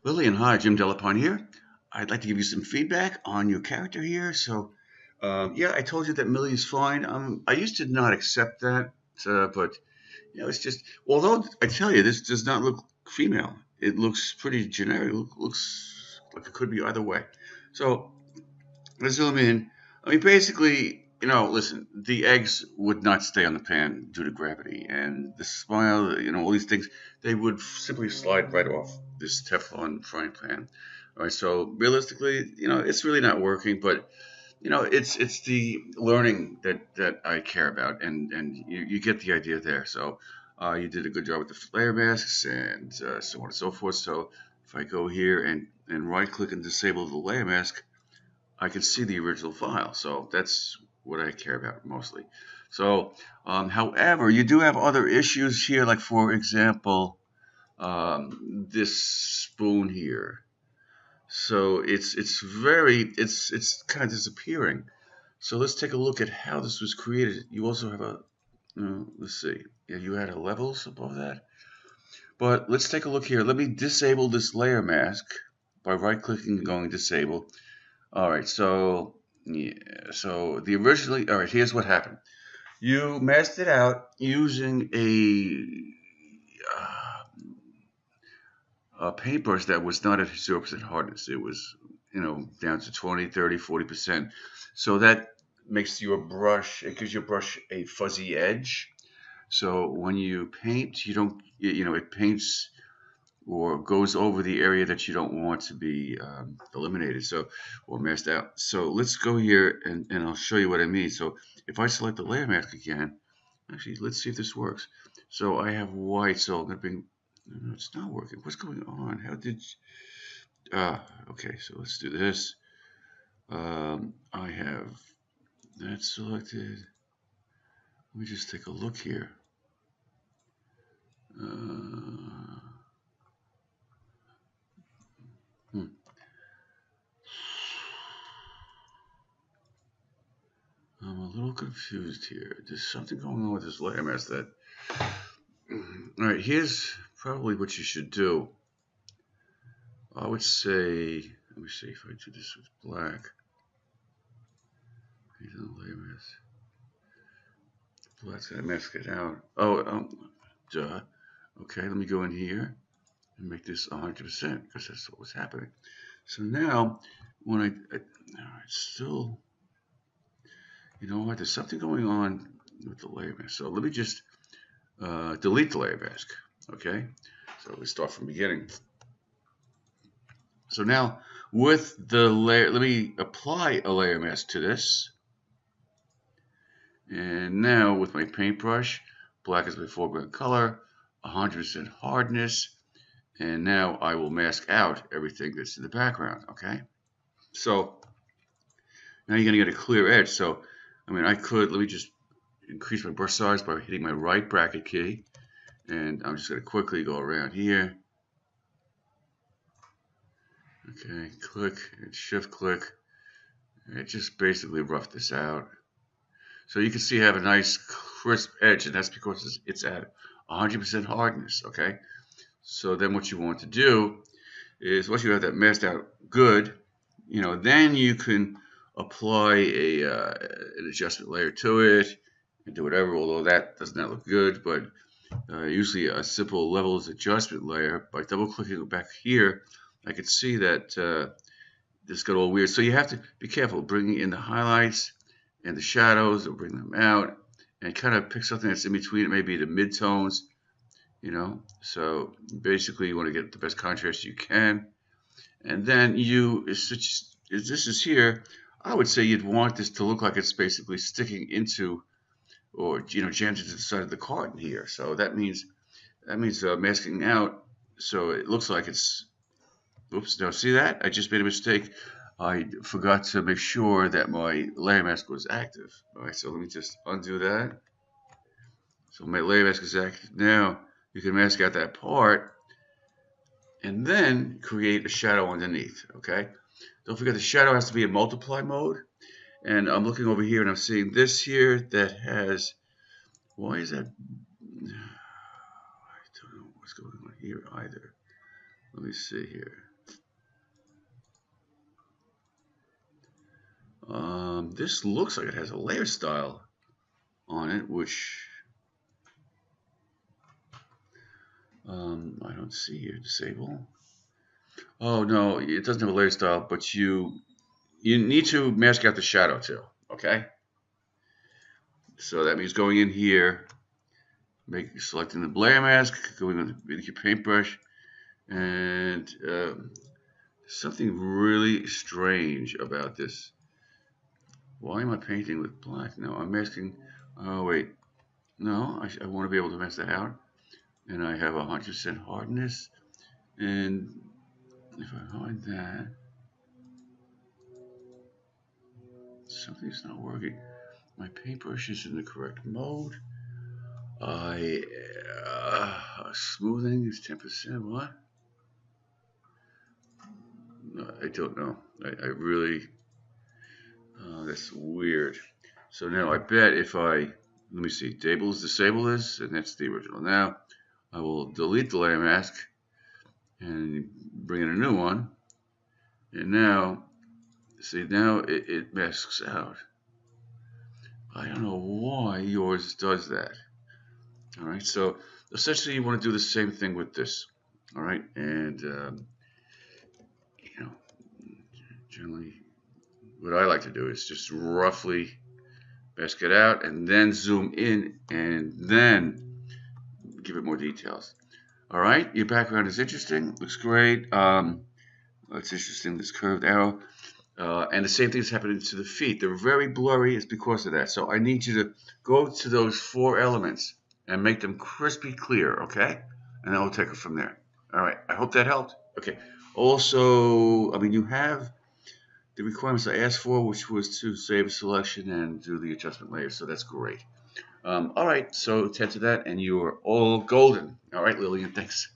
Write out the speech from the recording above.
Lillian, hi, Jim Delapine here. I'd like to give you some feedback on your character here. Yeah, I told you that Millie is fine. I used to not accept that, but it's just. Although I tell you, this does not look female. It looks pretty generic. Looks like it could be either way. So let's zoom in. I mean, basically, listen, the eggs would not stay on the pan due to gravity, and the smile, all these things, they would simply slide right off this Teflon frying pan. All right, so realistically, it's really not working, but it's the learning that I care about, and you get the idea there. So you did a good job with the flare masks and so on and so forth. So if I go here and right click and disable the layer mask, I can see the original file. So that's what I care about mostly. So, however, you do have other issues here, like for example, this spoon here. So it's kind of disappearing. So let's take a look at how this was created. You also have let's see, yeah, you had a levels above that. But let's take a look here. Let me disable this layer mask by right clicking and going disable. All right, so yeah, so the originally, all right, here's what happened. You masked it out using a paintbrush that was not at 0% hardness. It was, down to 20, 30, 40%. So that makes your brush, it gives your brush a fuzzy edge. So when you paint, you don't, it paints or goes over the area that you don't want to be eliminated, so or masked out. So let's go here and I'll show you what I mean. So if I select the layer mask again, actually let's see if this works. So I have white, so I'm gonna bring. No, it's not working. What's going on? How did? Okay. So let's do this. I have that selected. Let me just take a look here. Uh, hmm. I'm a little confused here. There's something going on with this layer mask that. All right, here's probably what you should do. I would say, let me see if I do this with black. Here's the layer mask. Black's gonna mask it out. Oh, duh. Okay, let me go in here and make this 100% because that's what was happening. So now, when it's still, you know what? There's something going on with the layer mask. So let me just delete the layer mask. Okay, so we start from the beginning. So now with the layer, let me apply a layer mask to this. And now with my paintbrush, black is my foreground color, 100% hardness. And now I will mask out everything that's in the background, okay? So now you're gonna get a clear edge. So, I mean, let me just increase my brush size by hitting my right bracket key. And I'm just gonna quickly go around here. Okay, click and shift click. And just basically rough this out. So you can see I have a nice crisp edge, and that's because it's at 100% hardness, okay? So then what you want to do is once you have that masked out good, then you can apply an adjustment layer to it and do whatever, although that does not look good, but usually a simple levels adjustment layer. By double clicking back here, I can see that this got all weird. So you have to be careful bringing in the highlights and the shadows or bring them out and kind of pick something that's in between. It may be the midtones, So basically, you want to get the best contrast you can. And then this is here, I would say you'd want this to look like it's basically sticking into or, jammed into the side of the carton here. So that means masking out. So it looks like it's. Oops! Now see that? I just made a mistake. I forgot to make sure that my layer mask was active. All right, so let me just undo that. So my layer mask is active now. You can mask out that part and then create a shadow underneath. Okay. Don't forget the shadow has to be in multiply mode. And I'm looking over here and I'm seeing this here that has. Why is that? I don't know what's going on here either. Let me see here. this looks like it has a layer style on it, which I don't see here. Disable. Oh no, it doesn't have a layer style, but you need to mask out the shadow too. Okay. So that means going in here, selecting the blare mask, going with your paintbrush, and something really strange about this. Why am I painting with black? No, I'm masking. Oh wait, no, I want to be able to mask that out. And I have 100% hardness. And if I hide that, something's not working. My paintbrush is in the correct mode. Smoothing is 10%. What? No, I don't know. I really, that's weird. So now I bet if let me see, disable this, and that's the original. Now I will delete the layer mask and bring in a new one. And now, see, now it masks out. I don't know why yours does that. All right, so essentially you want to do the same thing with this. All right, and you know, generally what I like to do is just roughly mask it out and then zoom in and then give it more details. All right, your background is interesting, looks great. It's interesting, this curved arrow. And the same thing is happening to the feet. They're very blurry. It's because of that. So I need you to go to those 4 elements and make them crispy clear, okay? And then we'll take it from there. All right. I hope that helped. Okay. Also, I mean, you have the requirements I asked for, which was to save a selection and do the adjustment layer. So that's great. All right. So attend to that, and you are all golden. All right, Lillian. Thanks.